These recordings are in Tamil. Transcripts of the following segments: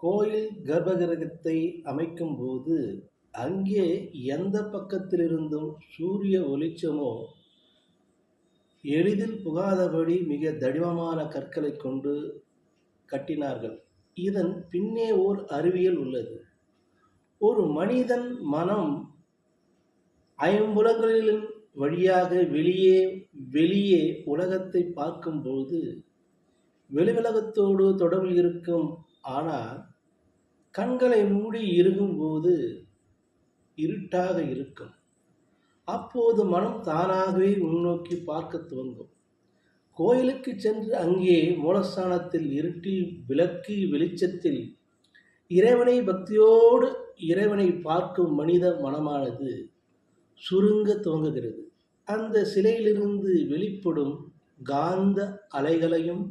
கோயில் கர்ப்பகிரகத்தை அமைக்கும்போது அங்கே எந்த பக்கத்திலிருந்தும் சூரிய வெளிச்சமோ எளிதில் புகாதபடி மிக தடிமமான கற்களைக் கொண்டு கட்டினார்கள். இதன் பின்னே ஓர் அறிவியல் உள்ளது. ஒரு மனிதன் மனம் ஐம்புலன்களின் வழியாக வெளியே வெளியே உலகத்தை பார்க்கும்போது வெளியுலகத்தோடு தொடர்பில் இருக்கும். ஆனால் கண்களை மூடி இருக்கும்போது இருட்டாக இருக்கும். அப்போது மனம் தானாகவே உள்நோக்கி பார்க்க துவங்கும். கோயிலுக்கு சென்று அங்கே மூலஸ்தானத்தில் இருட்டில் விளக்கு வெளிச்சத்தில் இறைவனை பக்தியோடு இறைவனை பார்க்கும் மனித மனமானது சுருங்க துவங்குகிறது. அந்த சிலையிலிருந்து வெளிப்படும் காந்த அலைகளையும்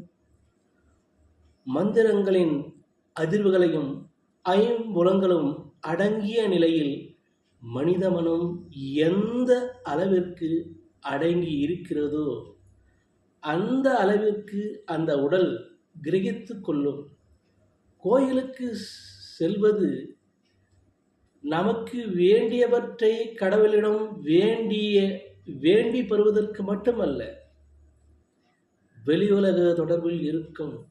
மந்திரங்களின் அதிர்வுகளையும் ஐம்புலங்களும் அடங்கிய நிலையில் மனித மனம் எந்த அளவிற்கு அடங்கி இருக்கிறதோ அந்த அளவிற்கு அந்த உடல் கிரகித்து கொள்ளும். கோயிலுக்கு செல்வது நமக்கு வேண்டியவற்றை கடவுளிடம் வேண்டி பெறுவதற்கு மட்டுமல்ல, வெளியுலக தொடர்பில் இருக்கும்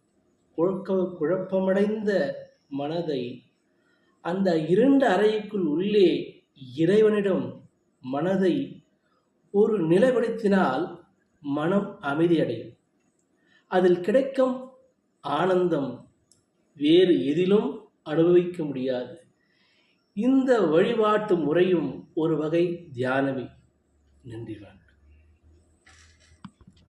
குழப்பமடைந்த மனதை அந்த இருண்ட அறைக்குள் உள்ளே இறைவனிடம் மனதை ஒரு நிலைப்படுத்தினால் மனம் அமைதியடையும். அதில் கிடைக்கும் ஆனந்தம் வேறு எதிலும் அனுபவிக்க முடியாது. இந்த வழிபாட்டு முறையும் ஒரு வகை தியானமே. நன்றி.